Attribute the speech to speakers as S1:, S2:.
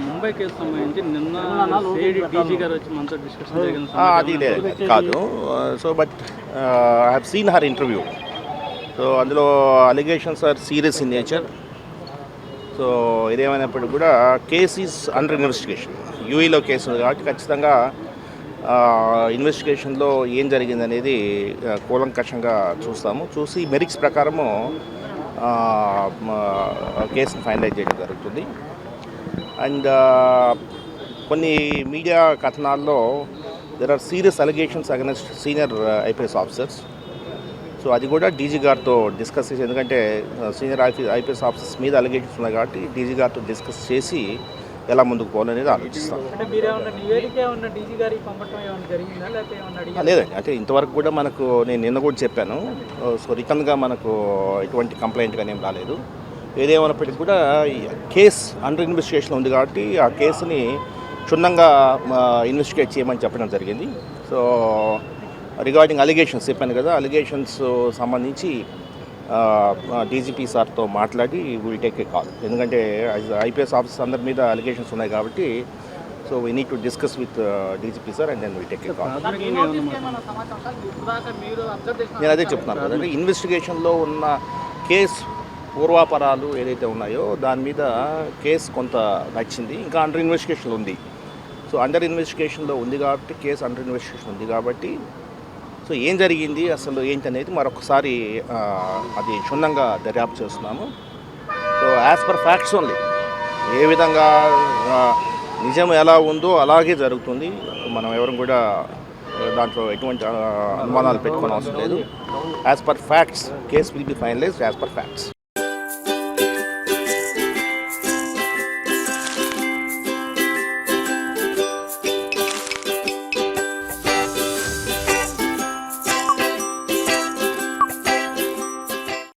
S1: Mumbai case సంబంధించి నిన్న CID DG గారు వచ్చి మనతో డిస్కషన్ జరిగిన
S2: అది కాదు. So but I have seen her interview. So అందులో allegations are serious in nature. So ఇదేమైనప్పటికీ కూడా కేస్ ఈజ్ అండర్ ఇన్వెస్టిగేషన్. యూఏలో కేసు ఉంది కాబట్టి ఖచ్చితంగా ఇన్వెస్టిగేషన్లో ఏం జరిగింది అనేది కూలంకషంగా చూసి మెరిట్స్ ప్రకారము కేసును ఫైనలైజ్ చేయడం జరుగుతుంది. అండ్ కొన్ని మీడియా కథనాల్లో there are serious allegations against senior IPS officers. So అది కూడా డీజీ గారితో డిస్కస్ చేసి, ఎందుకంటే సీనియర్ ఐపీఎస్ ఆఫీసర్స్ మీద అలిగేషన్స్ ఉన్నాయి కాబట్టి డీజీ గారితో డిస్కస్ చేసి ఎలా ముందుకు పోవాలనేది ఆలోచిస్తాం. లేదండి, అంటే ఇంతవరకు కూడా మనకు నేను నిన్న కూడా చెప్పాను. సో రిటర్న్గా మనకు ఎటువంటి కంప్లైంట్ కానీ ఏం రాలేదు. ఏదేమైనప్పటికీ కూడా కేస్ అండర్ ఇన్వెస్టిగేషన్ ఉంది కాబట్టి ఆ కేసుని క్షుణ్ణంగా ఇన్వెస్టిగేట్ చేయమని చెప్పడం జరిగింది. సో రిగార్డింగ్ అలిగేషన్స్ చెప్పాను కదా, అలిగేషన్స్ సంబంధించి డీజీపీ సార్తో మాట్లాడి విల్ టేక్ ఏ కాల్. ఎందుకంటే ఐపీఎస్ ఆఫీసర్స్ అందరి మీద అలిగేషన్స్ ఉన్నాయి కాబట్టి so we need to discuss with DGP sir and then will take a call. నేను అదే చెప్తున్నాను కదండి, ఇన్వెస్టిగేషన్లో ఉన్న కేసు పూర్వాపరాలు ఏదైతే ఉన్నాయో దాని మీద కేసు కొంత నచ్చింది. ఇంకా అండర్ ఇన్వెస్టిగేషన్లో ఉంది. సో అండర్ ఇన్వెస్టిగేషన్లో ఉంది కాబట్టి కేసు అండర్ ఇన్వెస్టిగేషన్ ఉంది కాబట్టి సో ఏం జరిగింది అసలు ఏంటి అనేది మరొకసారి అది క్షుణ్ణంగా దర్యాప్తు చేస్తున్నాము. So as per facts only, ఏ విధంగా నిజం ఎలా ఉందో అలాగే జరుగుతుంది. మనం ఎవరు కూడా దాంట్లో ఎటువంటి అనుమానాలు పెట్టుకోని అవసరం లేదు. As per facts case will be finalised as per facts.